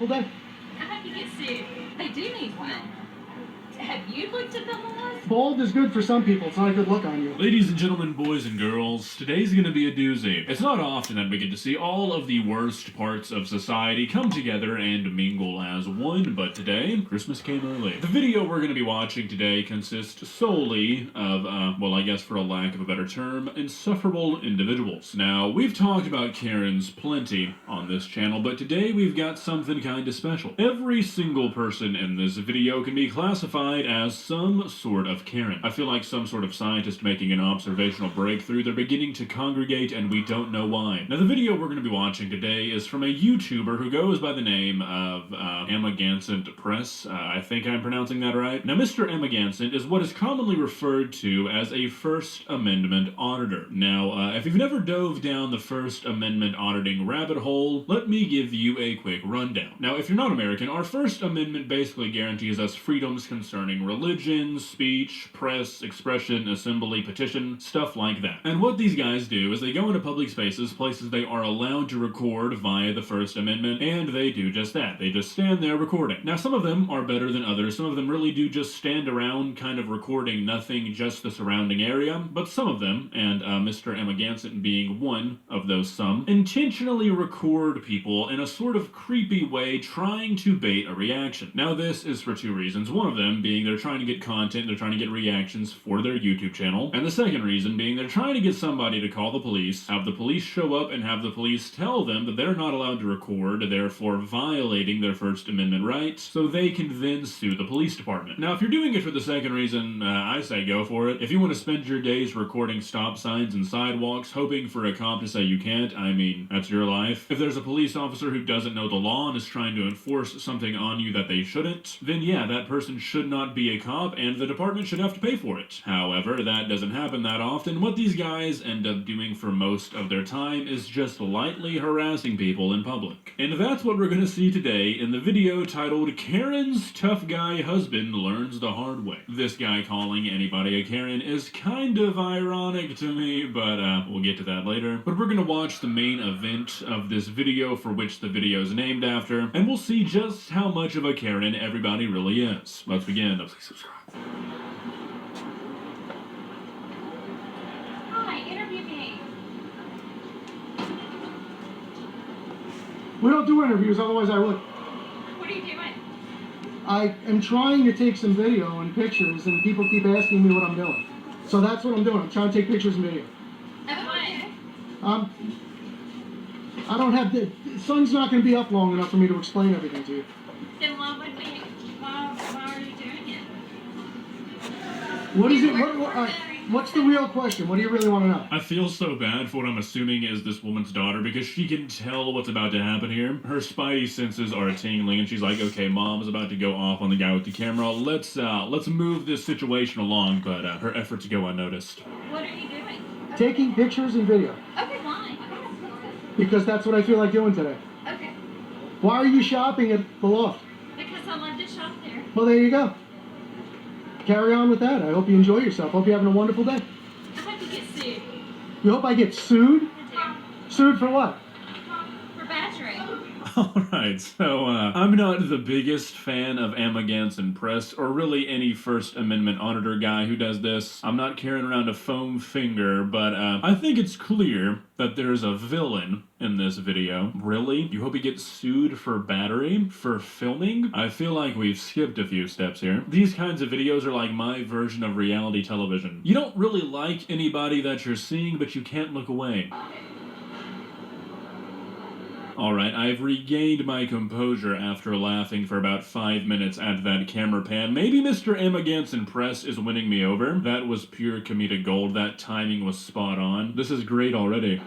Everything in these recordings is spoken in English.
wonderful day. I hope you get sued. They do need one. Have you looked at the laws? Bald is good for some people. It's not a good look on you. Ladies and gentlemen, boys and girls, today's gonna be a doozy. It's not often that we get to see all of the worst parts of society come together and mingle as one, but today, Christmas came early. The video we're gonna be watching today consists solely of, well, I guess for a lack of a better term, insufferable individuals. Now, we've talked about Karens plenty on this channel, but today we've got something kinda special. Every single person in this video can be classified as some sort of Karen. I feel like some sort of scientist making an observational breakthrough. They're beginning to congregate and we don't know why. Now the video we're going to be watching today is from a YouTuber who goes by the name of Amagansent Press. I think I'm pronouncing that right. Now Mr. Amagansent is what is commonly referred to as a First Amendment auditor. Now if you've never dove down the First Amendment auditing rabbit hole, let me give you a quick rundown. Now if you're not American, our First Amendment basically guarantees us freedoms concerning religion, speech, press, expression, assembly, petition, stuff like that. And what these guys do is they go into public spaces, places they are allowed to record via the First Amendment, and they do just that. They just stand there recording. Now some of them are better than others. Some of them really do just stand around kind of recording nothing, just the surrounding area. But some of them, and Mr. Amagansent being one of those some, intentionally record people in a sort of creepy way trying to bait a reaction. Now this is for two reasons. One of them being they're trying to get content, they're trying to get reactions for their YouTube channel. And the second reason being they're trying to get somebody to call the police, have the police show up and have the police tell them that they're not allowed to record, therefore violating their First Amendment rights, so they can then sue the police department. Now if you're doing it for the second reason, I say go for it. If you want to spend your days recording stop signs and sidewalks, hoping for a cop to say you can't, I mean, that's your life. If there's a police officer who doesn't know the law and is trying to enforce something on you that they shouldn't, then yeah, that person should not be a cop and the department should have to pay for it. However, that doesn't happen that often. What these guys end up doing for most of their time is just lightly harassing people in public. And that's what we're gonna see today in the video titled Karen's Tough Guy Husband Learns the Hard Way. This guy calling anybody a Karen is kind of ironic to me, but we'll get to that later. But we're gonna watch the main event of this video for which the video is named after, and we'll see just how much of a Karen everybody really is. Let's begin. Please subscribe. Hi, interview me. We don't do interviews, otherwise I would. What are you doing? I am trying to take some video and pictures, and people keep asking me what I'm doing. So that's what I'm doing. I'm trying to take pictures and video. What? I don't have the sun's not going to be up long enough for me to explain everything to you. Then why are you doing it? What is it? What's the real question? What do you really want to know? I feel so bad for what I'm assuming is this woman's daughter because she can tell what's about to happen here. Her spidey senses are tingling and she's like, okay, mom's about to go off on the guy with the camera. Let's move this situation along, but her efforts go unnoticed. What are you doing? Taking pictures and video. Okay, why? Because that's what I feel like doing today. Okay. Why are you shopping at the loft? Because I love to shop there. Well, there you go. Carry on with that. I hope you enjoy yourself. Hope you're having a wonderful day. I hope you get sued. You hope I get sued? I Sued for what? do. For badgering. Alright, so I'm not the biggest fan of Amagansent Press, or really any First Amendment auditor guy who does this. I'm not carrying around a foam finger, but I think it's clear that there's a villain in this video. Really? You hope he gets sued for battery? For filming? I feel like we've skipped a few steps here. These kinds of videos are like my version of reality television. You don't really like anybody that you're seeing, but you can't look away. Alright, I've regained my composure after laughing for about 5 minutes at that camera pan. Maybe Mr. Amagansent Press is winning me over. That was pure comedic gold. That timing was spot on. This is great already.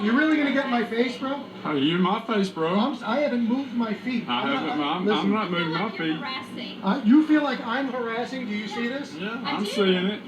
You really gonna get in my face, bro? Oh, you're in my face, bro. I haven't moved my feet. I'm not moving my feet. Harassing. You feel like I'm harassing? Do you see this? Yeah, I I'm do. seeing it.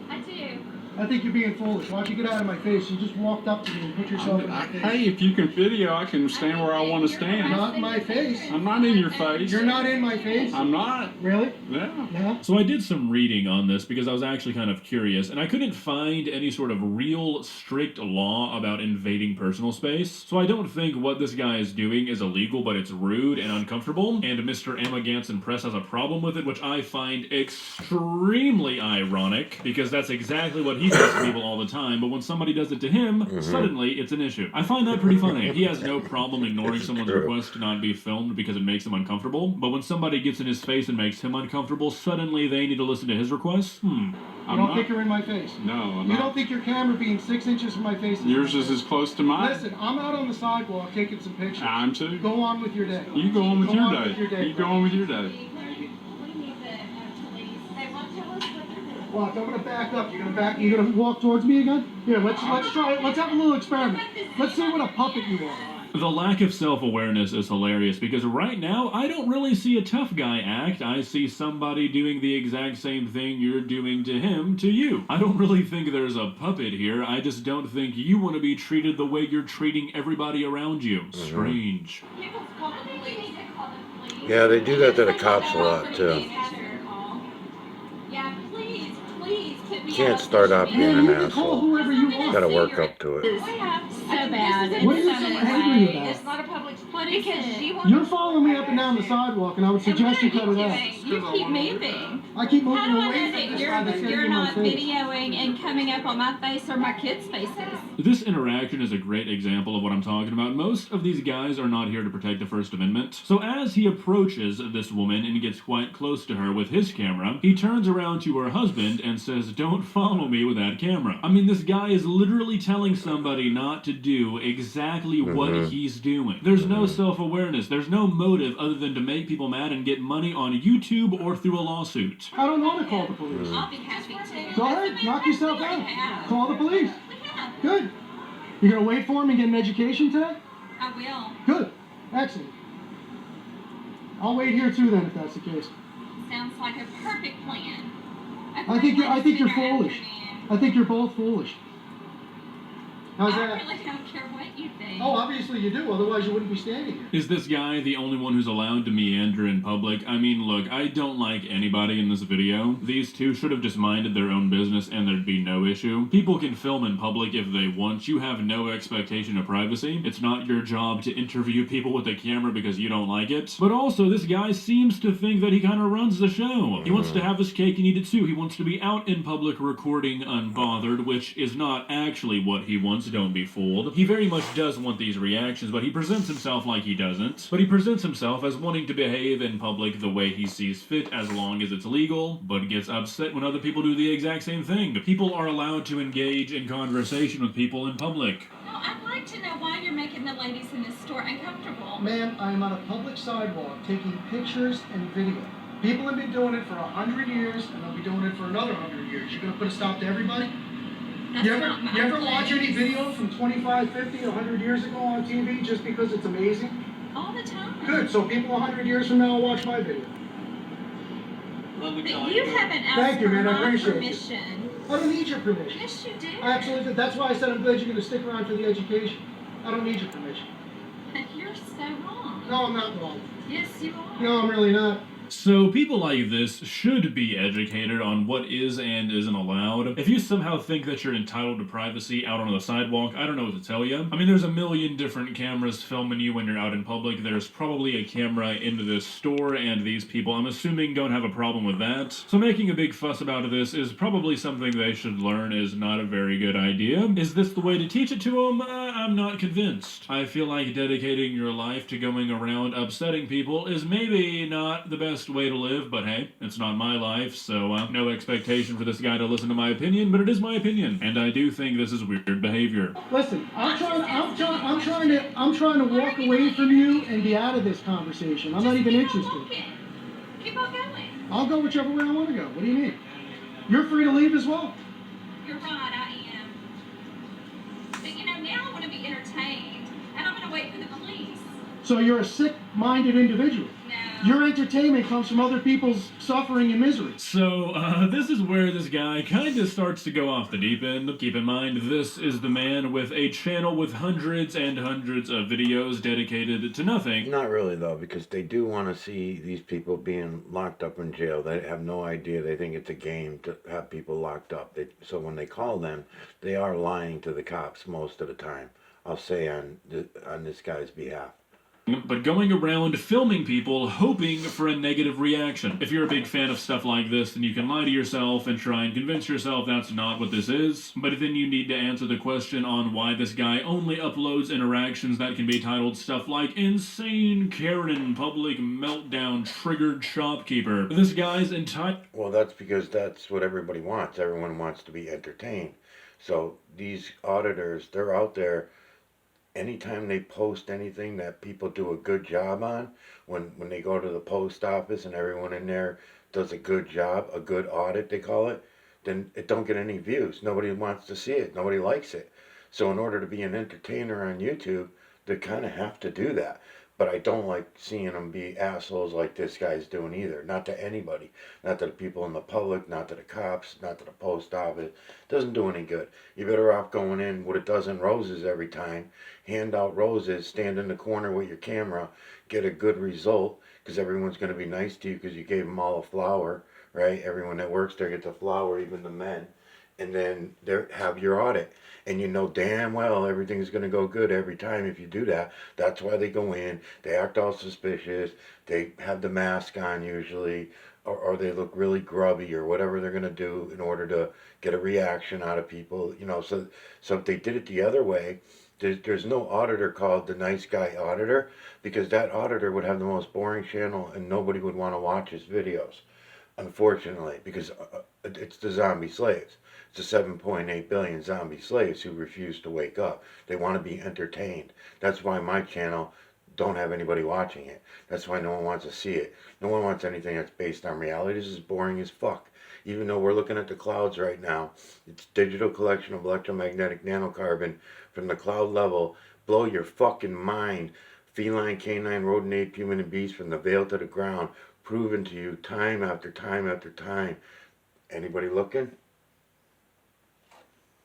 I do. I think you're being foolish. Why don't you get out of my face? You just walked up to me and put yourself in my face. Hey, if you can video, I can stand where I want to stand. Not in my face. I'm not in your face. You're not in my face? I'm not. Really? Yeah. No? So I did some reading on this because I was actually kind of curious, and I couldn't find any sort of real strict law about invading personal space. So I don't think what this guy is doing is illegal, but it's rude and uncomfortable, and Mr. Emma Ganson Press has a problem with it, which I find extremely ironic, because that's exactly what he does to people all the time, but when somebody does it to him, suddenly it's an issue. I find that pretty funny. He has no problem ignoring someone's request to not be filmed because it makes him uncomfortable, but when somebody gets in his face and makes him uncomfortable, suddenly they need to listen to his requests? You don't think you're in my face? No, I'm You not. don't think your camera being 6 inches from my face is Yours in my is face? as close to mine. Listen, I'm out on the sidewalk taking some pictures. I'm too. Go on with your day. You go on with Go your on day. with your day, You go on with your day. We need the police. They won't tell us what to do. Watch, I'm gonna back up. You're gonna walk towards me again? Here, let's try it. Let's have a little experiment. Let's see what a puppet you are. The lack of self-awareness is hilarious because right now I don't really see a tough guy act. I see somebody doing the exact same thing you're doing to him to you. I don't really think there's a puppet here. I just don't think you want to be treated the way you're treating everybody around you. Strange. People call the police. They call the police. Yeah, they do that to the cops a lot, too. Yeah, please, put me Can't on start social out being media. an You can call asshole. whoever you want. Gotta work up to it. So bad. What are you so angry about? It's not a public place. Because you want You're following me up and down the sidewalk, and I would suggest you cut it out. You keep moving. I keep moving How do I away know from that this guy that's you're getting in my not face. videoing and coming up on my face or my kids' faces? This interaction is a great example of what I'm talking about. Most of these guys are not here to protect the First Amendment. So as he approaches this woman and gets quite close to her with his camera, he turns around to her husband and says, "Don't follow me with that camera." I mean, this guy is literally telling somebody not to do exactly what he's doing. There's no self-awareness. There's no motive other than to make people mad and get money on YouTube or through a lawsuit. I don't want to call the police. I'll be happy to. Go ahead, knock yourself out. Call the police. We have. Good. You're gonna wait for him and get an education today? I will. Good. Excellent. I'll wait here too then if that's the case. Sounds like a perfect plan. I think you're foolish. I think you're both foolish. How's I that? really don't care what you think. Oh, obviously you do, otherwise you wouldn't be standing here. Is this guy the only one who's allowed to meander in public? I mean, look, I don't like anybody in this video. These two should have just minded their own business and there'd be no issue. People can film in public if they want. You have no expectation of privacy. It's not your job to interview people with a camera because you don't like it. But also, this guy seems to think that he kind of runs the show. He wants to have his cake and eat it too. He wants to be out in public recording unbothered, which is not actually what he wants. Don't be fooled. He very much does want these reactions, but he presents himself like he doesn't. But he presents himself as wanting to behave in public the way he sees fit as long as it's legal, but gets upset when other people do the exact same thing. People are allowed to engage in conversation with people in public. Well, I'd like to know why you're making the ladies in this store uncomfortable. Ma'am, I am on a public sidewalk taking pictures and video. People have been doing it for 100 years, and they'll be doing it for another 100 years. You're gonna put a stop to everybody? That's You not my ever watch any place. video from 25, 50, 100 years ago on TV just because it's amazing? All the time. Good, so people 100 years from now will watch my video. But you haven't asked Thank you, for man, I my appreciate it. permission. I don't need your permission. Yes, you do. I absolutely, that's why I said I'm glad you're gonna stick around for the education. I don't need your permission. You're so wrong. No, I'm not wrong. Yes, you are. No, I'm really not. So people like this should be educated on what is and isn't allowed. If you somehow think that you're entitled to privacy out on the sidewalk, I don't know what to tell you. I mean, there's a million different cameras filming you when you're out in public. There's probably a camera in this store, and these people, I'm assuming, don't have a problem with that. So making a big fuss about this is probably something they should learn is not a very good idea. Is this the way to teach it to them? I'm not convinced. I feel like dedicating your life to going around upsetting people is maybe not the best way to live, but hey, it's not my life, so no expectation for this guy to listen to my opinion, but it is my opinion, and I do think this is weird behavior. Listen, I'm trying to walk away from you and be out of this conversation. I'm not even interested. Keep on going. I'll go whichever way I want to go. What do you mean? You're free to leave as well. You're right, I am. But you know, now I want to be entertained, and I'm going to wait for the police. So you're a sick-minded individual. No. Your entertainment comes from other people's suffering and misery. So, this is where this guy kind of starts to go off the deep end. Keep in mind, this is the man with a channel with hundreds and hundreds of videos dedicated to nothing. Not really though, because they do want to see these people being locked up in jail. They have no idea. They think it's a game to have people locked up. So when they call them, they are lying to the cops most of the time. I'll say on this guy's behalf. But going around filming people hoping for a negative reaction. If you're a big fan of stuff like this, then you can lie to yourself and try and convince yourself that's not what this is. But then you need to answer the question on why this guy only uploads interactions that can be titled stuff like insane Karen, public meltdown, triggered shopkeeper. This guy's entire... Well, that's because that's what everybody wants. Everyone wants to be entertained. So these auditors, they're out there. Anytime they post anything that people do a good job on, when they go to the post office and everyone in there does a good job, a good audit they call it, then it don't get any views. Nobody wants to see it. Nobody likes it. So in order to be an entertainer on YouTube, they kind of have to do that. But I don't like seeing them be assholes like this guy's doing either. Not to anybody. Not to the people in the public, not to the cops, not to the post office. Doesn't do any good. You're better off going in with a dozen roses every time, hand out roses, stand in the corner with your camera, get a good result, because everyone's going to be nice to you because you gave them all a flower, right? Everyone that works there gets a flower, even the men. And then have your audit. And you know damn well everything's going to go good every time if you do that. That's why they go in, they act all suspicious, they have the mask on usually, or they look really grubby or whatever they're going to do in order to get a reaction out of people. You know, so if they did it the other way, there's no auditor called the nice guy auditor, because that auditor would have the most boring channel and nobody would want to watch his videos, unfortunately, because it's the zombie slaves. It's the 7.8 billion zombie slaves who refuse to wake up. They want to be entertained. That's why my channel don't have anybody watching it. That's why no one wants to see it. No one wants anything that's based on reality. This is boring as fuck. Even though we're looking at the clouds right now, it's digital collection of electromagnetic nanocarbon from the cloud level. Blow your fucking mind. Feline, canine, rodent, ape, human, and beast from the veil to the ground. Proven to you time after time after time. Anybody looking?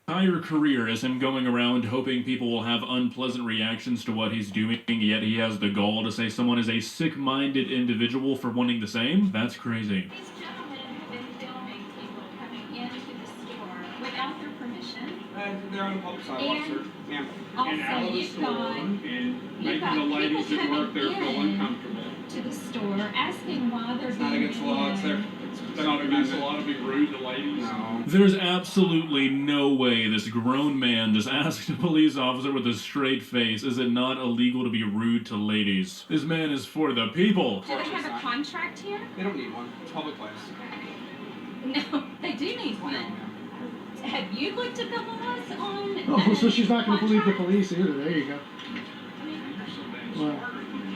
Entire career is him going around hoping people will have unpleasant reactions to what he's doing, yet he has the gall to say someone is a sick-minded individual for wanting the same? That's crazy. These gentlemen have been filming people coming into the store without their permission. They're on the public sidewalk, sir. Ma'am. Also, And out of the you've store got and making the ladies that work there feel uncomfortable. to the store asking why they're It's not against the law, it's their, it's not against the law to be rude to ladies. No. There's absolutely no way this grown man just asked a police officer with a straight face, is it not illegal to be rude to ladies? This man is for the people. Do they have a contract here? They don't need one. It's a public place. No, they do need one. Have you looked at the laws on? Oh, so she's not going to believe the police either. There you go. Well,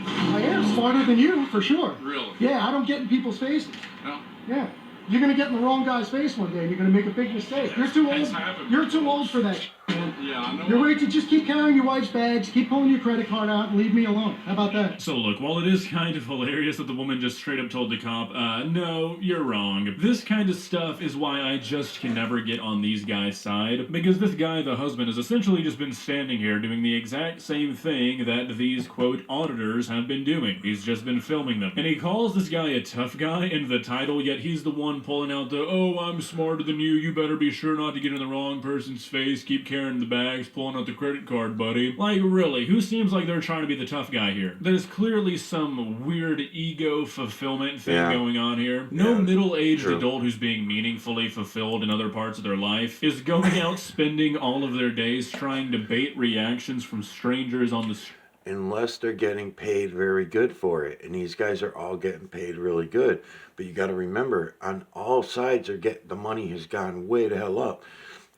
I am smarter than you, for sure. Really? Yeah, I don't get in people's faces. No. Yeah. You're going to get in the wrong guy's face one day and you're going to make a big mistake. You're too old. You're too old for that shit, man. Yeah, I know. You're ready to just keep carrying your wife's bags, keep pulling your credit card out, and leave me alone. How about that? So look, while it is kind of hilarious that the woman just straight up told the cop, no, you're wrong. This kind of stuff is why I just can never get on these guys' side. Because this guy, the husband, has essentially just been standing here doing the exact same thing that these, quote, auditors have been doing. He's just been filming them. And he calls this guy a tough guy in the title, yet he's the one pulling out the, oh, I'm smarter than you better be sure not to get in the wrong person's face, keep carrying the bags, pulling out the credit card, buddy. Like, really, who seems like they're trying to be the tough guy here? There's clearly some weird ego fulfillment thing going on here. No middle-aged adult who's being meaningfully fulfilled in other parts of their life is going out spending all of their days trying to bait reactions from strangers on the street. Unless they're getting paid very good for it, and these guys are all getting paid really good. But you got to remember, on all sides, the money has gone way the hell up.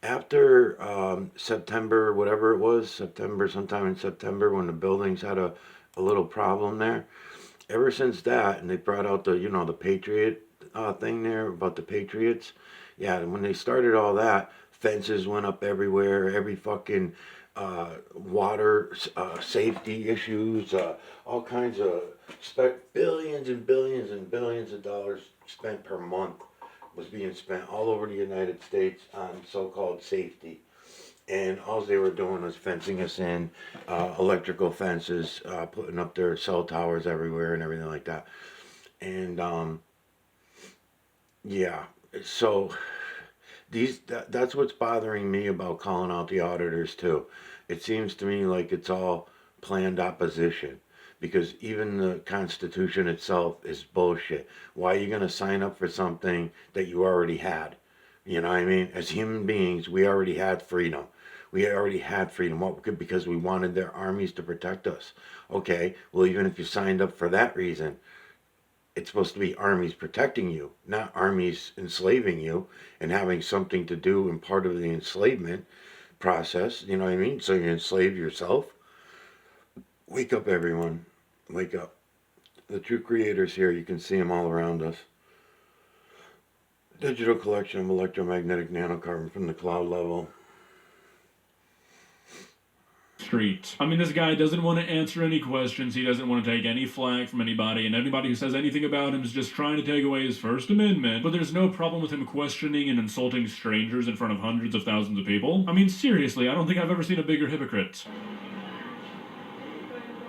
After September, whatever it was, sometime in September, when the buildings had a little problem there, ever since that, and they brought out the, the Patriot thing there about the Patriots. Yeah, and when they started all that, fences went up everywhere, every fucking water safety issues, all kinds of billions and billions and billions of dollars spent per month was being spent all over the United States on so-called safety. And all they were doing was fencing us in, electrical fences, putting up their cell towers everywhere and everything like that. And yeah, so that's what's bothering me about calling out the auditors too. It seems to me like it's all planned opposition, because even the Constitution itself is bullshit. Why are you going to sign up for something that you already had? You know what I mean? As human beings, we already had freedom. We already had freedom. What? Because we wanted their armies to protect us. Okay, well, even if you signed up for that reason, it's supposed to be armies protecting you, not armies enslaving you and having something to do in part of the enslavement process. You know what I mean? So you enslave yourself. Wake up, everyone. Wake up. The true creator's here. You can see him all around us. Digital collection of electromagnetic nanocarbon from the cloud level. Street. I mean, this guy doesn't want to answer any questions. He doesn't want to take any flack from anybody, and anybody who says anything about him is just trying to take away his First Amendment. But there's no problem with him questioning and insulting strangers in front of hundreds of thousands of people. I mean, seriously, I don't think I've ever seen a bigger hypocrite.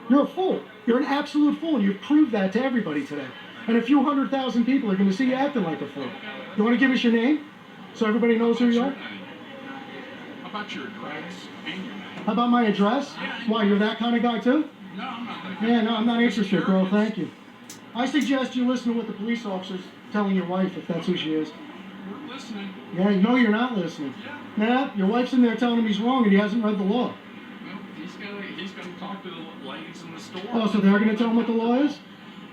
You're a fool. You're an absolute fool, and you've proved that to everybody today. And a few 100,000 people are going to see you acting like a fool. You want to give us your name so everybody knows who you are? How about your address and your name? How about my address? Why, you're that kind of guy too? No, I'm not that. Yeah, no, I'm not interested, bro. Thank you. I suggest you listen to what the police officer's telling your wife, if that's who she is. We're listening. Yeah, no, you're not listening. Nah, your wife's in there telling him he's wrong and he hasn't read the law. Well, he's gonna talk to the ladies in the store. Oh, so they're going to tell him what the law is?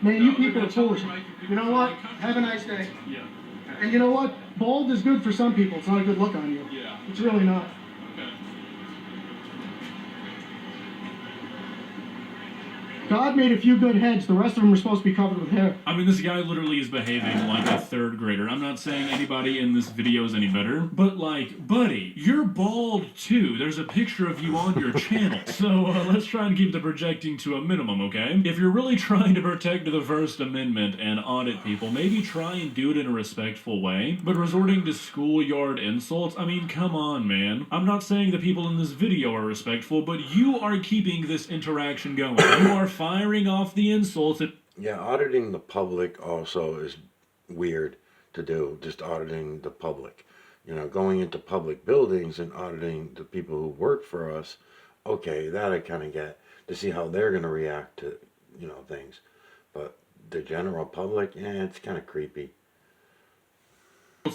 Man, you No, people they're are gonna tell foolish. me making people You know feel what? uncomfortable. Have a nice day. Yeah. And you know what? Bald is good for some people. It's not a good look on you. Yeah. It's really not. Okay. God made a few good heads. The rest of them are supposed to be covered with hair. I mean, this guy literally is behaving like a third grader. I'm not saying anybody in this video is any better, but like, buddy, you're bald too. There's a picture of you on your channel. So let's try and keep the projecting to a minimum, okay? If you're really trying to protect the First Amendment and audit people, maybe try and do it in a respectful way. But resorting to schoolyard insults, I mean, come on, man. I'm not saying the people in this video are respectful, but you are keeping this interaction going. You are firing off the insults at Yeah, auditing the public also is weird to do, just auditing the public. You know, going into public buildings and auditing the people who work for us, okay, that I kind of get, to see how they're going to react to, you know, things. But the general public, it's kind of creepy.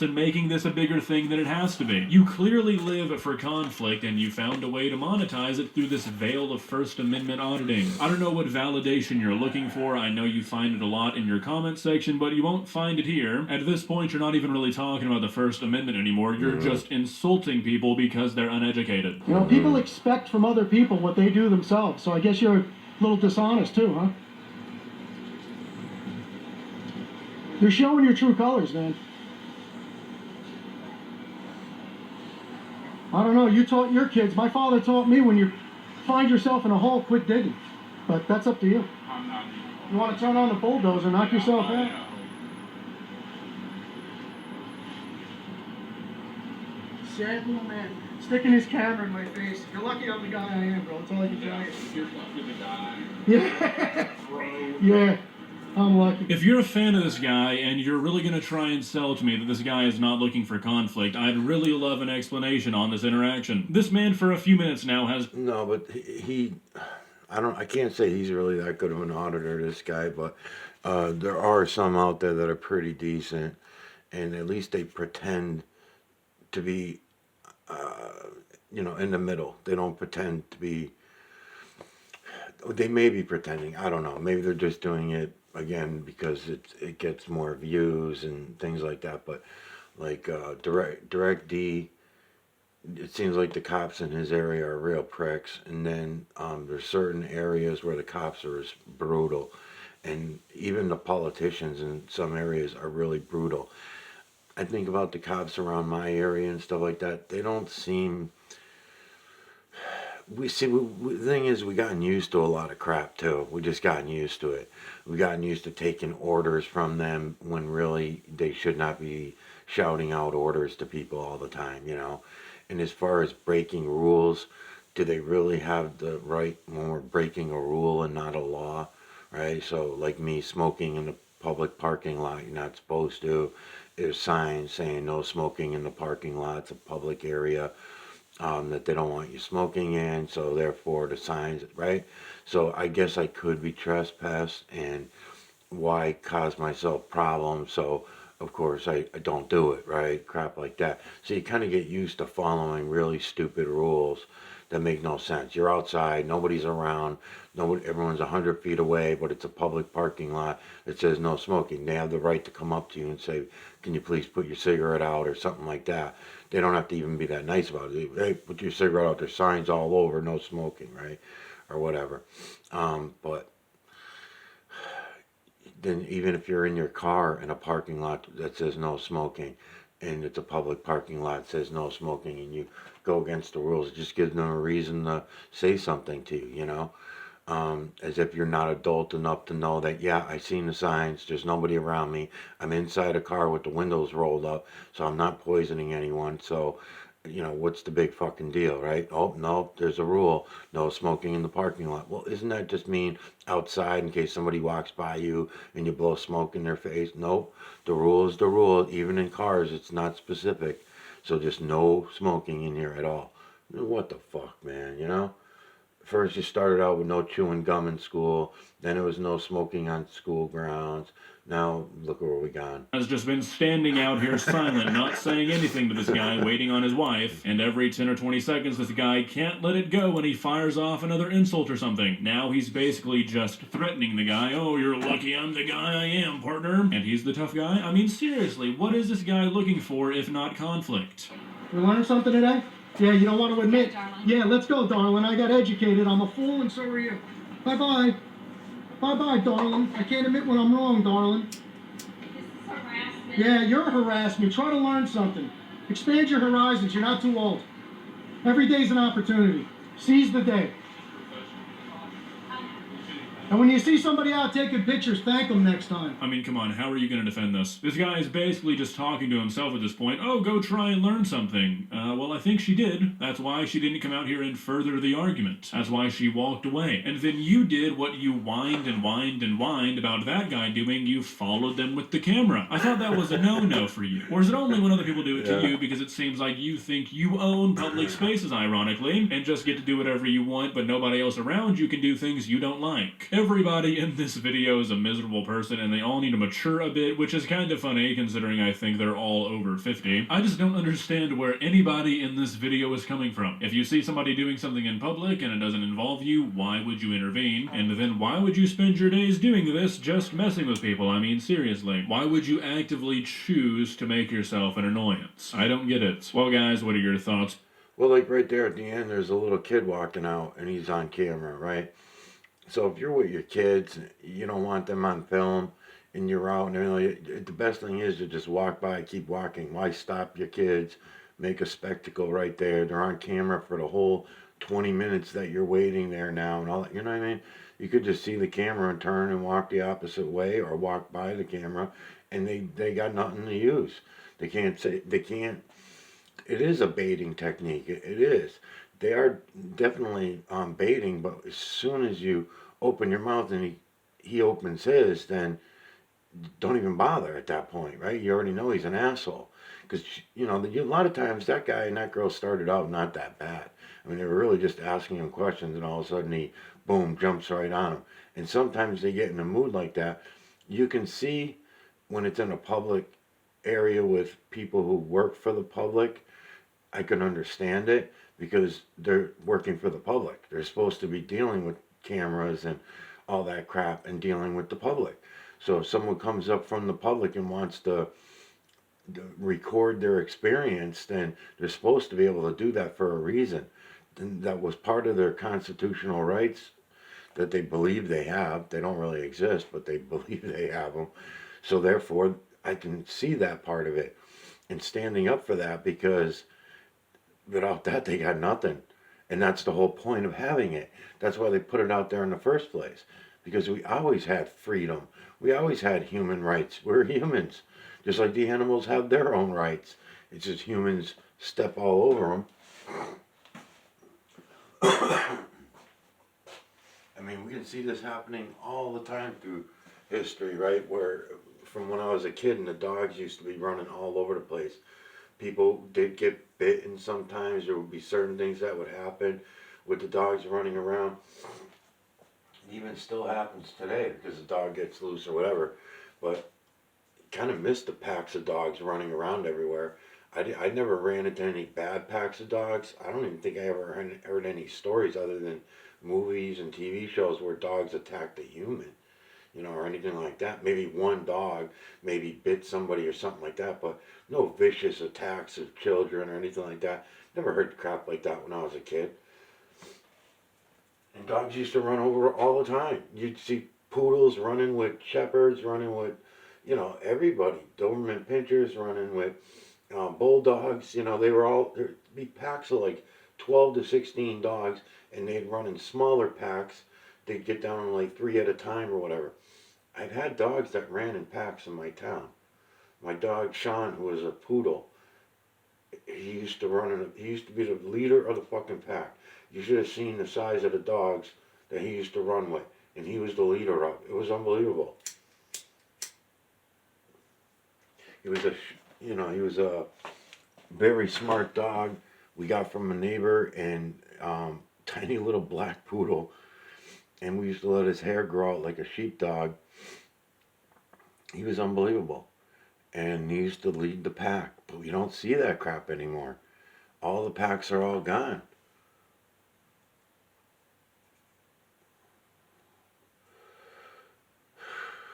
and making this a bigger thing than it has to be. You clearly live for conflict, and you found a way to monetize it through this veil of First Amendment auditing. I don't know what validation you're looking for. I know you find it a lot in your comment section, but you won't find it here. At this point, you're not even really talking about the First Amendment anymore. You're just insulting people because they're uneducated. You know, people expect from other people what they do themselves, so I guess you're a little dishonest too, huh? You're showing your true colors, man. I don't know, you taught your kids. My father taught me, when you find yourself in a hole, quit digging. But that's up to you. I'm not. You want to turn on the bulldozer, knock yourself out? Sad little man, sticking his camera in my face. You're lucky I'm the guy I am, bro. That's all I can tell you. You're the guy. Yeah, Bro. yeah, I'm lucky. If you're a fan of this guy and you're really going to try and sell to me that this guy is not looking for conflict, I'd really love an explanation on this interaction. This man for a few minutes now has... No, but I can't say he's really that good of an auditor, this guy, but there are some out there that are pretty decent, and at least they pretend to be, in the middle. They don't pretend to be, they may be pretending, I don't know, maybe they're just doing it, again, because it gets more views and things like that, but like Direct D, it seems like the cops in his area are real pricks, and then there's certain areas where the cops are as brutal, and even the politicians in some areas are really brutal. I think about the cops around my area and stuff like that. They don't seem The thing is, we gotten used to a lot of crap too. We just gotten used to it. We gotten used to taking orders from them when really they should not be shouting out orders to people all the time, you know. And as far as breaking rules, do they really have the right when we're breaking a rule and not a law, right? So like me smoking in the public parking lot, you're not supposed to. There's signs saying no smoking in the parking lot. It's a public area. That they don't want you smoking in, so therefore the signs, right? So I guess I could be trespassed, and why cause myself problems? So of course I don't do it, right? Crap like that. So you kind of get used to following really stupid rules that make no sense. You're outside, nobody's around, nobody, everyone's 100 feet away, but it's a public parking lot that says no smoking. They have the right to come up to you and say, can you please put your cigarette out or something like that. They don't have to even be that nice about it. Hey, put your cigarette out. There's signs all over, no smoking, right? Or whatever. But then even if you're in your car in a parking lot that says no smoking, and it's a public parking lot that says no smoking, and you go against the rules, it just gives them a reason to say something to you, you know? As if you're not adult enough to know that, yeah, I seen the signs, there's nobody around me, I'm inside a car with the windows rolled up, so I'm not poisoning anyone, so, you know, what's the big fucking deal, right? Oh, no, there's a rule, no smoking in the parking lot. Well, isn't that just mean outside in case somebody walks by you and you blow smoke in their face? Nope, the rule is the rule, even in cars, it's not specific, so just no smoking in here at all. What the fuck, man, you know? First, you started out with no chewing gum in school. Then it was no smoking on school grounds. Now, look where we gone. Has just been standing out here silent, not saying anything to this guy, waiting on his wife. And every 10 or 20 seconds, this guy can't let it go when he fires off another insult or something. Now he's basically just threatening the guy. Oh, you're lucky I'm the guy I am, partner. And he's the tough guy? I mean, seriously, what is this guy looking for if not conflict? We learned something today? Yeah, you don't want to admit. darling. Yeah, let's go, darling. I got educated. I'm a fool, and so are you. Bye-bye. Bye-bye, darling. I can't admit when I'm wrong, darling. This is harassment. Yeah, you're harassing me. Try to learn something. Expand your horizons. You're not too old. Every day's an opportunity. Seize the day. And when you see somebody out taking pictures, thank them next time. I mean, come on, how are you going to defend this? This guy is basically just talking to himself at this point. Oh, go try and learn something. Well, I think she did. That's why she didn't come out here and further the argument. That's why she walked away. And then you did what you whined and whined and whined about that guy doing. You followed them with the camera. I thought that was a no-no for you. Or is it only when other people do it to you because it seems like you think you own public spaces, ironically, and just get to do whatever you want, but nobody else around you can do things you don't like? Everybody in this video is a miserable person, and they all need to mature a bit, which is kind of funny considering I think they're all over 50. I just don't understand where anybody in this video is coming from. If you see somebody doing something in public and it doesn't involve you, why would you intervene? And then why would you spend your days doing this just messing with people? I mean, seriously. Why would you actively choose to make yourself an annoyance? I don't get it. Well, guys, what are your thoughts? Well, like right there at the end, there's a little kid walking out, and he's on camera, right? So if you're with your kids, you don't want them on film, and you're out, and the best thing is to just walk by, keep walking. Why stop your kids? Make a spectacle right there. They're on camera for the whole 20 minutes that you're waiting there now, and all that. You know what I mean? You could just see the camera and turn and walk the opposite way, or walk by the camera, and they got nothing to use. They can't. It is a baiting technique. It is. They are definitely baiting, but as soon as you open your mouth and he opens his, then don't even bother at that point, right? You already know he's an asshole. Because, you know, a lot of times that guy and that girl started out not that bad. I mean, they were really just asking him questions, and all of a sudden he, boom, jumps right on him. And sometimes they get in a mood like that. You can see when it's in a public area with people who work for the public, I can understand it, because they're working for the public. They're supposed to be dealing with cameras and all that crap and dealing with the public. So if someone comes up from the public and wants to record their experience, then they're supposed to be able to do that for a reason. And that was part of their constitutional rights that they believe they have. They don't really exist, but they believe they have them. So therefore, I can see that part of it and standing up for that, because without that, they got nothing. And that's the whole point of having it. That's why they put it out there in the first place. Because we always had freedom. We always had human rights. We're humans. Just like the animals have their own rights. It's just humans step all over them. I mean, we can see this happening all the time through history, right? Where from when I was a kid and the dogs used to be running all over the place. People did get bitten sometimes. There would be certain things that would happen with the dogs running around. It even still happens today because the dog gets loose or whatever. But kind of miss the packs of dogs running around everywhere. I never ran into any bad packs of dogs. I don't even think I ever heard any stories other than movies and TV shows where dogs attacked a human, you know, or anything like that. Maybe one dog maybe bit somebody or something like that, but no vicious attacks of children or anything like that. Never heard crap like that when I was a kid. And dogs used to run over all the time. You'd see poodles running with shepherds, running with, you know, everybody. Doberman pinchers running with bulldogs. You know, there'd be packs of like 12 to 16 dogs, and they'd run in smaller packs. They'd get down to like 3 at a time or whatever. I've had dogs that ran in packs in my town. My dog Sean, who was a poodle, he used to be the leader of the fucking pack. You should have seen the size of the dogs that he used to run with, and he was the leader of it. It was unbelievable. He was a very smart dog we got from a neighbor, and tiny little black poodle, and we used to let his hair grow out like a sheepdog. He was unbelievable, and he used to lead the pack, but we don't see that crap anymore. All the packs are all gone.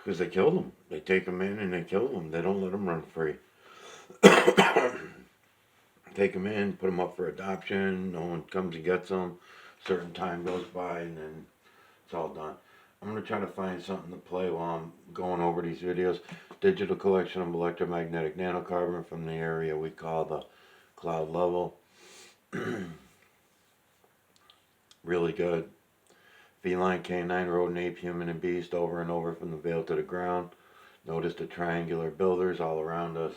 Because they kill them. They take them in and they kill them. They don't let them run free. Take them in, put them up for adoption. No one comes and gets them. Certain time goes by and then it's all done. I'm going to try to find something to play while I'm going over these videos. Digital collection of electromagnetic nanocarbon from the area we call the cloud level. Really good. Feline, canine, rodent, ape, human, and beast over and over from the veil to the ground. Notice the triangular builders all around us.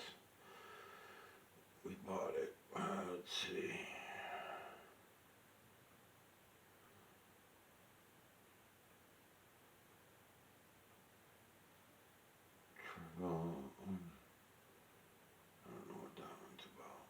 We bought it. Let's see. I don't know what that one's about.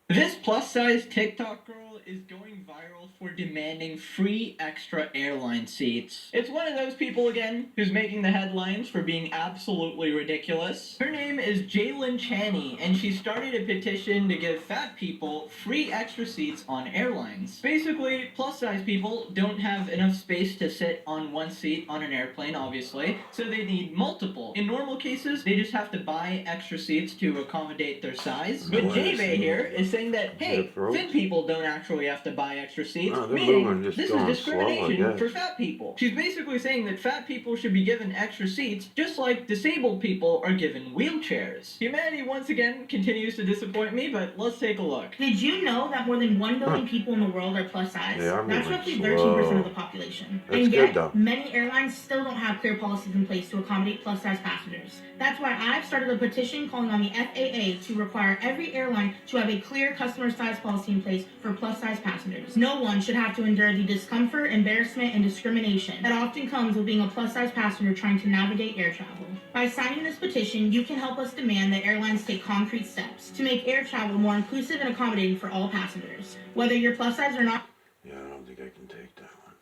This plus-size TikTok girl is going viral for demanding free extra airline seats. It's one of those people again who's making the headlines for being absolutely ridiculous. Her name is Jalen Chaney, and she started a petition to give fat people free extra seats on airlines. Basically, plus-size people don't have enough space to sit on one seat on an airplane, obviously, so they need multiple. In normal cases, they just have to buy extra seats to accommodate their size. But J-Bay here is saying that, hey, thin people don't actually have to buy extra seats, meaning this is discrimination for fat people. She's basically saying that fat people should be given extra seats just like disabled people are given wheelchairs. Humanity once again continues to disappoint me, but let's take a look. Did you know that more than 1 billion people in the world are plus size? That's roughly 13% of the population. And yet, many airlines still don't have clear policies in place to accommodate plus size passengers. That's why I've started a petition calling on the FAA to require every airline to have a clear customer size policy in place for plus size passengers. No one should have to endure the discomfort, embarrassment, and discrimination that often comes with being a plus size passenger trying to navigate air travel. By signing this petition, you can help us demand that airlines take concrete steps to make air travel more inclusive and accommodating for all passengers. Whether you're plus size or not. Yeah, I don't think I can take that one.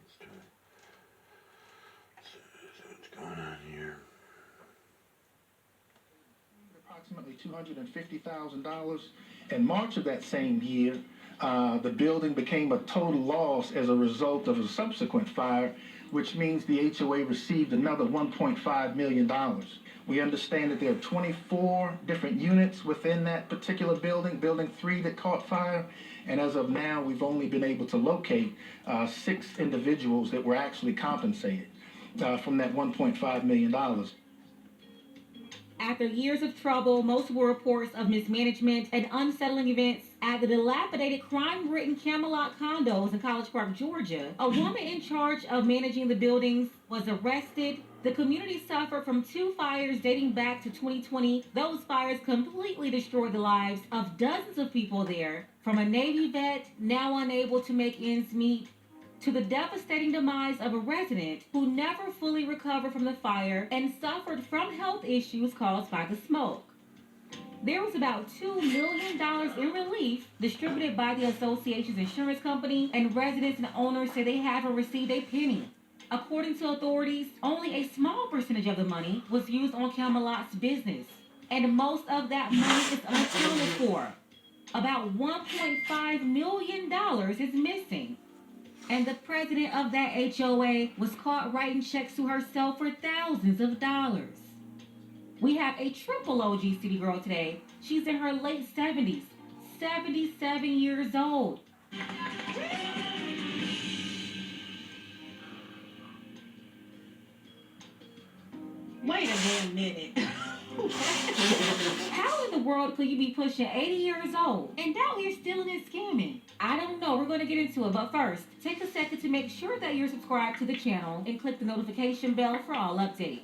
Let's try. So what's going on here? Approximately $250,000. In March of that same year, the building became a total loss as a result of a subsequent fire, which means the HOA received another $1.5 million. We understand that there are 24 different units within that particular building, building 3 that caught fire. And as of now, we've only been able to locate 6 individuals that were actually compensated from that $1.5 million. After years of trouble, multiple reports of mismanagement and unsettling events at the dilapidated, crime-ridden Camelot condos in College Park, Georgia, a woman in charge of managing the buildings was arrested. The community suffered from 2 fires dating back to 2020. Those fires completely destroyed the lives of dozens of people there, from a Navy vet now unable to make ends meet, to the devastating demise of a resident who never fully recovered from the fire and suffered from health issues caused by the smoke. There was about $2 million in relief distributed by the association's insurance company, and residents and owners say they haven't received a penny. According to authorities, only a small percentage of the money was used on Camelot's business, and most of that money is unaccounted for. About $1.5 million is missing. And the president of that HOA was caught writing checks to herself for thousands of dollars. We have a triple OG city girl today. She's in her late 70s, 77 years old. Wait a damn minute. How in the world could you be pushing 80 years old and out here stealing and scamming? I don't know. We're going to get into it. But first, take a second to make sure that you're subscribed to the channel and click the notification bell for all updates.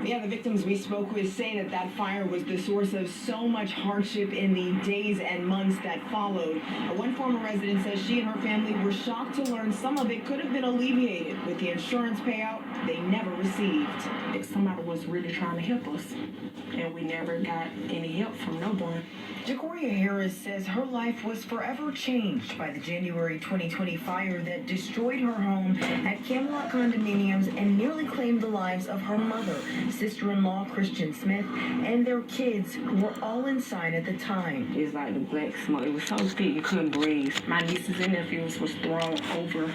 Yeah, the victims we spoke with say that fire was the source of so much hardship in the days and months that followed. One former resident says she and her family were shocked to learn some of it could have been alleviated with the insurance payout they never received. Somebody was really trying to help us, and we never got any help from no one. Jacoria Harris says her life was forever changed by the January 2020 fire that destroyed her home at Camelot Condominiums and nearly claimed the lives of her mother, sister-in-law Christian Smith, and their kids, who were all inside at the time. It's like the black smoke. It was so thick you couldn't breathe. My nieces and nephews was thrown over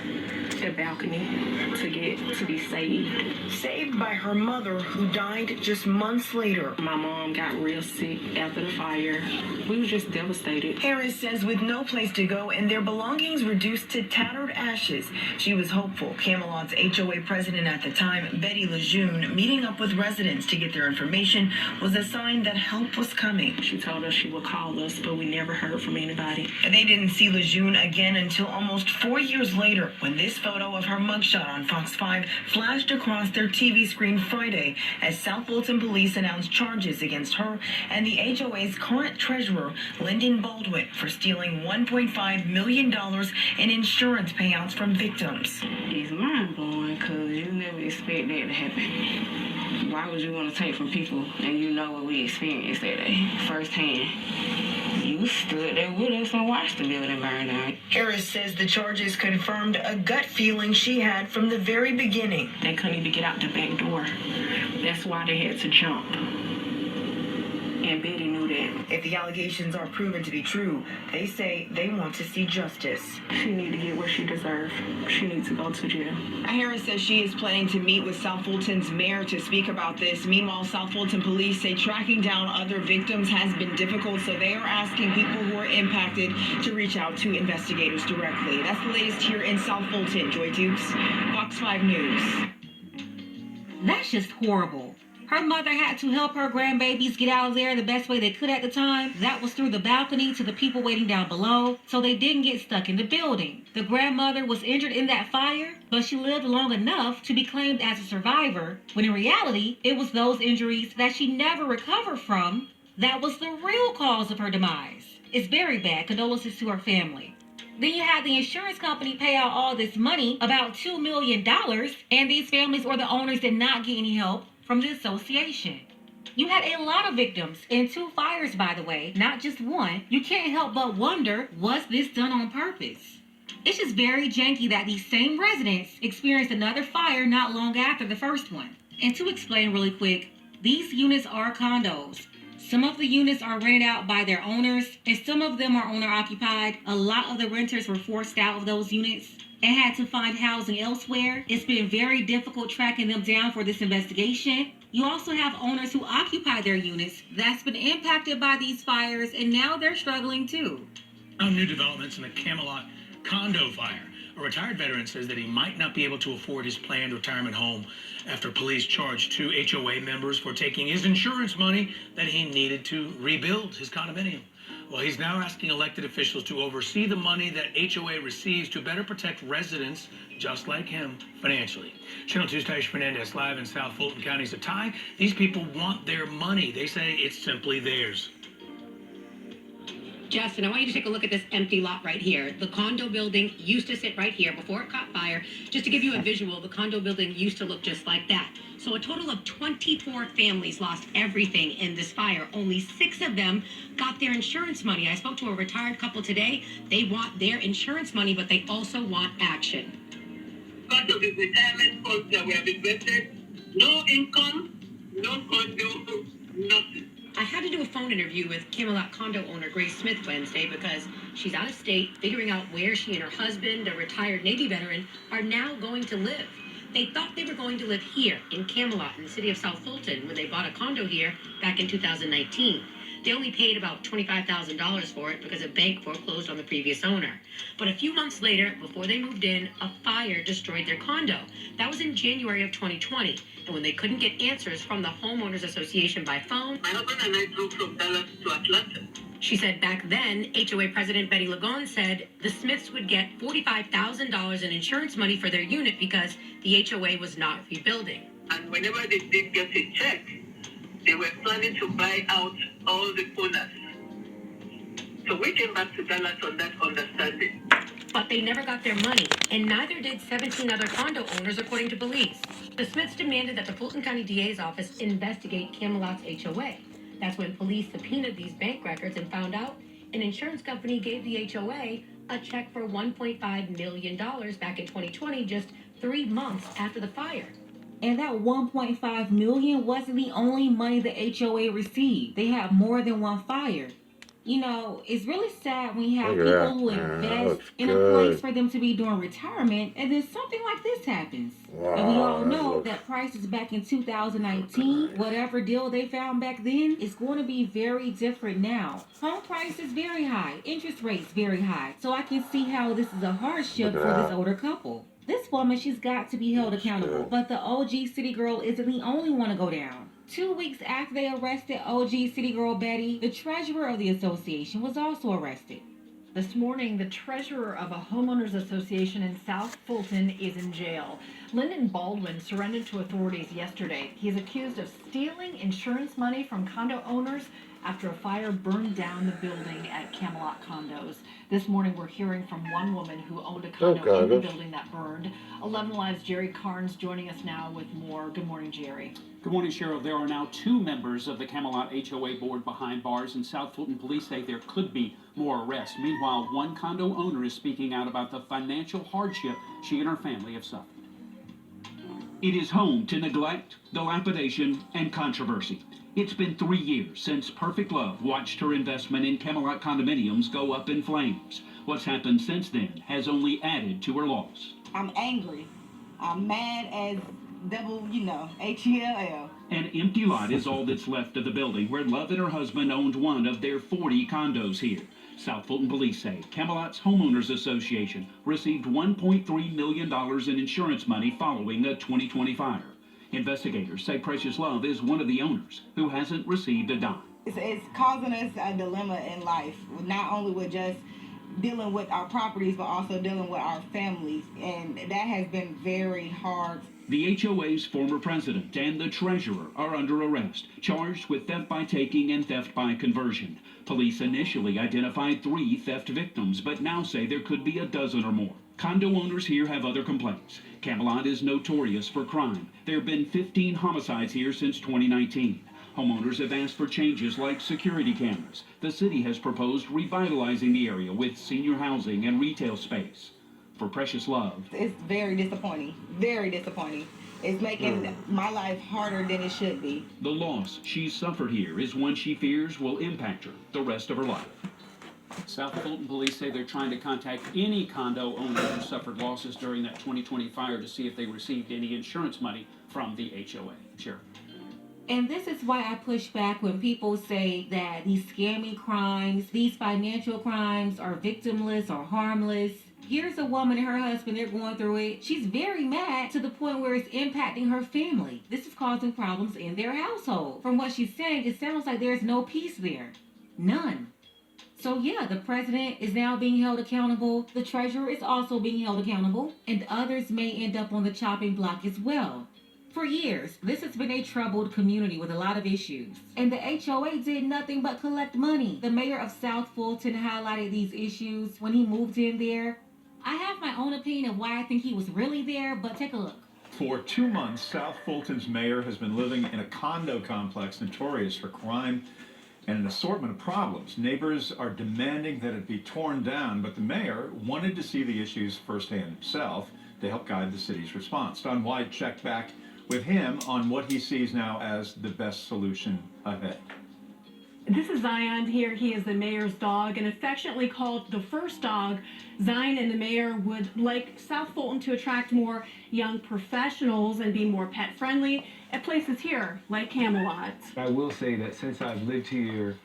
the balcony to be saved. Saved by her mother, who died just months later. My mom got real sick after the fire. We were just devastated. Harris says with no place to go and their belongings reduced to tattered ashes, she was hopeful. Camelot's HOA president at the time, Betty Lejeune, meeting up with residents to get their information was a sign that help was coming. She told us she would call us, but we never heard from anybody. And they didn't see Lejeune again until almost 4 years later, when this photo of her mugshot on Fox 5 flashed across their TV screen Friday as South Fulton police announced charges against her and the HOA's current treasurer, Lyndon Baldwin, for stealing $1.5 million in insurance payouts from victims. It's mind-blowing because you never expect that to happen. Why would you want to take from people and you know what we experienced that day firsthand? You stood there with us and watched the building burn down. Harris says the charges confirmed a gut feeling she had from the very beginning. They couldn't even get out the back door. That's why they had to jump. And Betty knew that. If the allegations are proven to be true, they say they want to see justice. She needs to get what she deserves. She needs to go to jail. Harris says she is planning to meet with South Fulton's mayor to speak about this. Meanwhile, South Fulton police say tracking down other victims has been difficult, so they are asking people who are impacted to reach out to investigators directly. That's the latest here in South Fulton. Joy Dukes, Fox 5 News. That's just horrible. Her mother had to help her grandbabies get out of there the best way they could at the time. That was through the balcony to the people waiting down below, so they didn't get stuck in the building. The grandmother was injured in that fire, but she lived long enough to be claimed as a survivor, when in reality, it was those injuries that she never recovered from that was the real cause of her demise. It's very bad. Condolences to her family. Then you had the insurance company pay out all this money, about $2 million, and these families or the owners did not get any help from the association. You had a lot of victims in 2 fires, by the way, not just one. You can't help but wonder, was this done on purpose? It's just very janky that these same residents experienced another fire not long after the first one. And to explain really quick, these units are condos. Some of the units are rented out by their owners, and some of them are owner occupied. A lot of the renters were forced out of those units. and had to find housing elsewhere. It's been very difficult tracking them down for this investigation. You also have owners who occupy their units that's been impacted by these fires, and now they're struggling too. New developments in the Camelot condo fire. A retired veteran says that he might not be able to afford his planned retirement home after police charged 2 HOA members for taking his insurance money that he needed to rebuild his condominium. Well, he's now asking elected officials to oversee the money that HOA receives to better protect residents just like him financially. Channel 2's Taisha Fernandez live in South Fulton County. So, Ty, these people want their money. They say it's simply theirs. Justin, I want you to take a look at this empty lot right here. The condo building used to sit right here before it caught fire. Just to give you a visual, the condo building used to look just like that. So a total of 24 families lost everything in this fire. Only 6 of them got their insurance money. I spoke to a retired couple today. They want their insurance money, but they also want action. Because of the retirement funds that we have invested, no income, no condo, nothing. I had to do a phone interview with Camelot condo owner Grace Smith Wednesday because she's out of state, figuring out where she and her husband, a retired Navy veteran, are now going to live. They thought they were going to live here in Camelot in the city of South Fulton when they bought a condo here back in 2019. They only paid about $25,000 for it because a bank foreclosed on the previous owner. But a few months later, before they moved in, a fire destroyed their condo. That was in January of 2020. And when they couldn't get answers from the Homeowners Association by phone, my husband and I drove from Dallas to Atlanta. She said back then, HOA President Betty Lagon said the Smiths would get $45,000 in insurance money for their unit because the HOA was not rebuilding. And whenever they did get a check, they were planning to buy out all the owners. So we came back to Dallas on that understanding. But they never got their money, and neither did 17 other condo owners, according to police. The Smiths demanded that the Fulton County DA's office investigate Camelot's HOA. That's when police subpoenaed these bank records and found out an insurance company gave the HOA a check for $1.5 million back in 2020, just 3 months after the fire. And that $1.5 million wasn't the only money the HOA received. They had more than one fire. You know, it's really sad when you have people who invest in a place for them to be doing retirement, and then something like this happens. Wow, and we all know that prices back in 2019, whatever deal they found back then, is going to be very different now. Home prices very high, interest rates very high. So I can see how this is a hardship for this older couple. This woman, she's got to be held accountable. But the OG City Girl isn't the only one to go down. 2 weeks after they arrested OG City Girl Betty, the treasurer of the association was also arrested. This morning, the treasurer of a homeowners association in South Fulton is in jail. Lyndon Baldwin surrendered to authorities yesterday. He is accused of stealing insurance money from condo owners after a fire burned down the building at Camelot Condos. This morning, we're hearing from one woman who owned a condo in the building that burned. 11 Live's Jerry Carnes joining us now with more. Good morning, Jerry. Good morning, Cheryl. There are now 2 members of the Camelot HOA board behind bars, and South Fulton police say there could be more arrests. Meanwhile, one condo owner is speaking out about the financial hardship she and her family have suffered. It is home to neglect, dilapidation, and controversy. It's been 3 years since Perfect Love watched her investment in Camelot condominiums go up in flames. What's happened since then has only added to her loss. I'm angry. I'm mad as double, H-E-L-L. An empty lot is all that's left of the building where Love and her husband owned one of their 40 condos here. South Fulton police say Camelot's Homeowners Association received $1.3 million in insurance money following a 2020 fire. Investigators say Precious Love is one of the owners who hasn't received a dime. It's causing us a dilemma in life, not only with just dealing with our properties, but also dealing with our families, and that has been very hard. The HOA's former president and the treasurer are under arrest, charged with theft by taking and theft by conversion. Police initially identified 3 theft victims, but now say there could be a dozen or more. Condo owners here have other complaints. Camelot is notorious for crime. There have been 15 homicides here since 2019. Homeowners have asked for changes like security cameras. The city has proposed revitalizing the area with senior housing and retail space. For Precious Love, it's very disappointing. Very disappointing. It's making my life harder than it should be. The loss she's suffered here is one she fears will impact her the rest of her life. South Fulton police say they're trying to contact any condo owner who suffered losses during that 2020 fire to see if they received any insurance money from the HOA. Sheriff. And this is why I push back when people say that these scammy crimes, these financial crimes are victimless or harmless. Here's a woman and her husband, they're going through it. She's very mad to the point where it's impacting her family. This is causing problems in their household. From what she's saying, it sounds like there's no peace there. None. So yeah, the president is now being held accountable. The treasurer is also being held accountable. And others may end up on the chopping block as well. For years, this has been a troubled community with a lot of issues. And the HOA did nothing but collect money. The mayor of South Fulton highlighted these issues when he moved in there. I have my own opinion of why I think he was really there, but take a look. For 2 months, South Fulton's mayor has been living in a condo complex notorious for crime and an assortment of problems. Neighbors are demanding that it be torn down, but the mayor wanted to see the issues firsthand himself to help guide the city's response. Don White checked back with him on what he sees now as the best solution ahead. This is Zion here. He is the mayor's dog and affectionately called the first dog. Zion and the mayor would like South Fulton to attract more young professionals and be more pet friendly at places here like Camelot. I will say that since I've lived here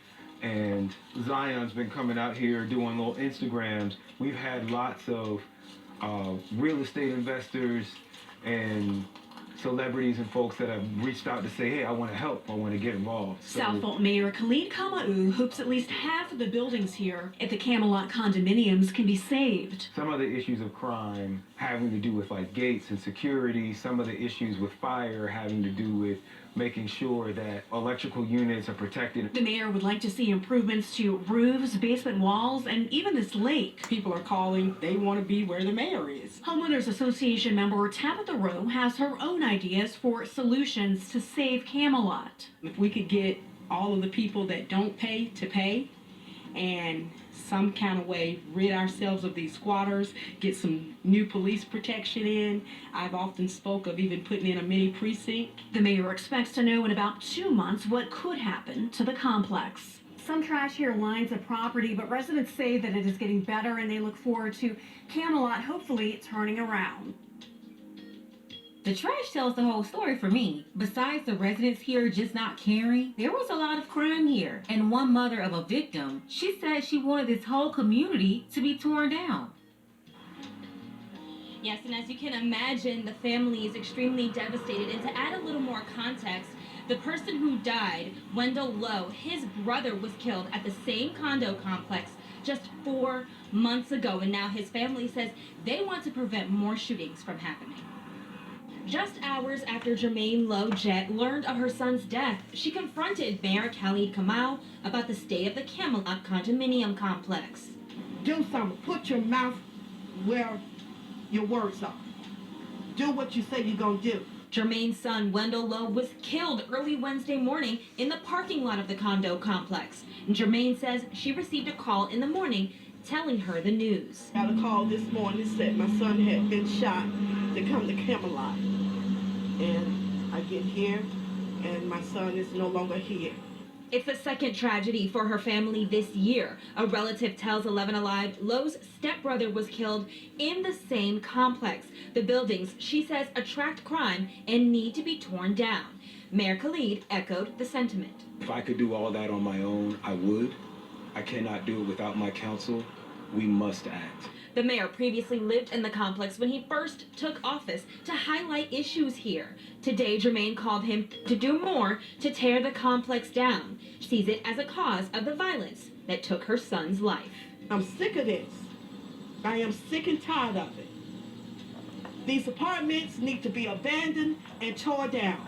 and Zion's been coming out here doing little Instagrams, we've had lots of real estate investors and celebrities and folks that have reached out to say, hey, I want to help, I want to get involved. South Fulton Mayor Khalid Kamau hopes at least half of the buildings here at the Camelot condominiums can be saved. Some of the issues of crime having to do with like gates and security, some of the issues with fire having to do with making sure that electrical units are protected. The mayor would like to see improvements to roofs, basement walls, and even this lake. People are calling, they want to be where the mayor is. Homeowners Association member Tabitha Rowe has her own ideas for solutions to save Camelot. If we could get all of the people that don't pay to pay, and some kind of way rid ourselves of these squatters, get some new police protection in. I've often spoke of even putting in a mini precinct. The mayor expects to know in about 2 months what could happen to the complex. Some trash here lines the property, but residents say that it is getting better and they look forward to Camelot hopefully turning around. The trash tells the whole story for me. Besides the residents here just not caring, there was a lot of crime here. And one mother of a victim, she said she wanted this whole community to be torn down. Yes, and as you can imagine, the family is extremely devastated. And to add a little more context, the person who died, Wendell Lowe, his brother was killed at the same condo complex just 4 months ago. And now his family says they want to prevent more shootings from happening. Just hours after Jermaine Lowe Jett learned of her son's death, she confronted Mayor Khalid Kamau about the state of the Camelot condominium complex. Do something. Put your mouth where your words are. Do what you say you're going to do. Jermaine's son, Wendell Lowe, was killed early Wednesday morning in the parking lot of the condo complex. And Jermaine says she received a call in the morning telling her the news. I got a call this morning that said my son had been shot to come to Camelot. And I get here, and my son is no longer here. It's the second tragedy for her family this year. A relative tells 11 Alive Lowe's stepbrother was killed in the same complex. The buildings, she says, attract crime and need to be torn down. Mayor Khalid echoed the sentiment. If I could do all that on my own, I would. I cannot do it without my council. We must act. The mayor previously lived in the complex when he first took office to highlight issues here. Today, Jermaine called him to do more to tear the complex down. She sees it as a cause of the violence that took her son's life. I'm sick of this. I am sick and tired of it. These apartments need to be abandoned and torn down.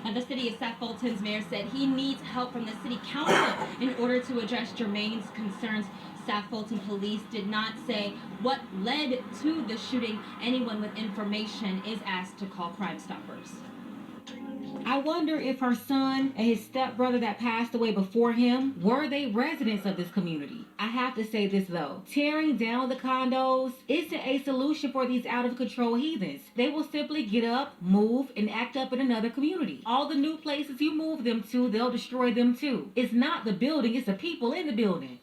And the city of South Fulton's mayor said he needs help from the city council in order to address Jermaine's concerns. South Fulton police did not say what led to the shooting. Anyone with information is asked to call Crime Stoppers. I wonder if her son and his stepbrother that passed away before him, were they residents of this community? I have to say this though, tearing down the condos isn't a solution for these out of control heathens. They will simply get up, move, and act up in another community. All the new places you move them to, they'll destroy them too. It's not the building, it's the people in the building.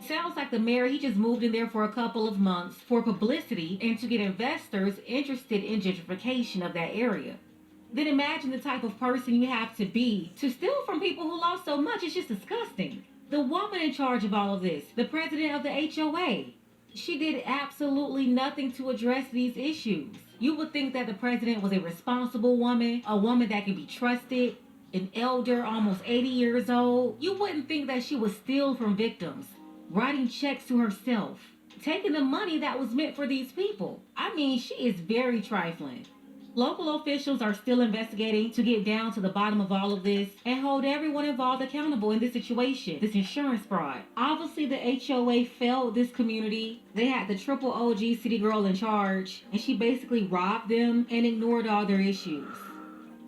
Sounds like the mayor, he just moved in there for a couple of months for publicity and to get investors interested in gentrification of that area. Then imagine the type of person you have to be to steal from people who lost so much. It's just disgusting. The woman in charge of all of this, the president of the HOA, she did absolutely nothing to address these issues. You would think that the president was a responsible woman, a woman that can be trusted, an elder, almost 80 years old. You wouldn't think that she would steal from victims, writing checks to herself, taking the money that was meant for these people. I mean, she is very trifling. Local officials are still investigating to get down to the bottom of all of this and hold everyone involved accountable in this situation, this insurance fraud. Obviously, the HOA failed this community. They had the triple OG city girl in charge, and she basically robbed them and ignored all their issues.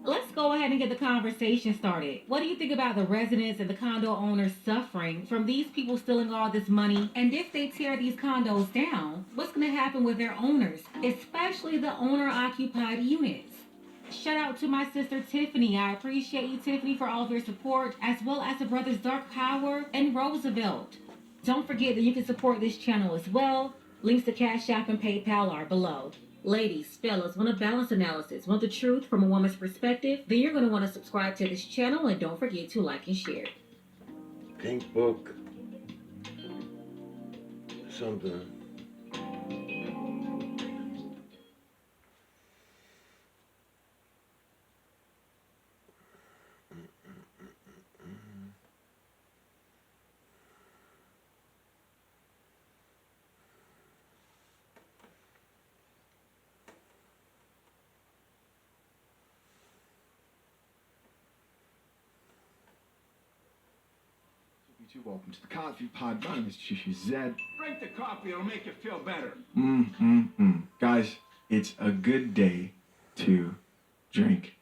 Let's go ahead and get the conversation started. What do you think about the residents and the condo owners suffering from these people stealing all this money? And if they tear these condos down, what's going to happen with their owners, especially the owner-occupied units? Shout out to my sister Tiffany. I appreciate you, Tiffany, for all of your support, as well as the brothers Dark Power and Roosevelt. Don't forget that you can support this channel as well. Links to Cash App and PayPal are below. Ladies, fellas, want a balanced analysis, want the truth from a woman's perspective? Then you're going to want to subscribe to this channel and don't forget to like and share. Pink Book. Something. Welcome to the Coffee Pod. My name is Chichi Zed. Drink the coffee, it'll make you feel better. Guys, it's a good day to drink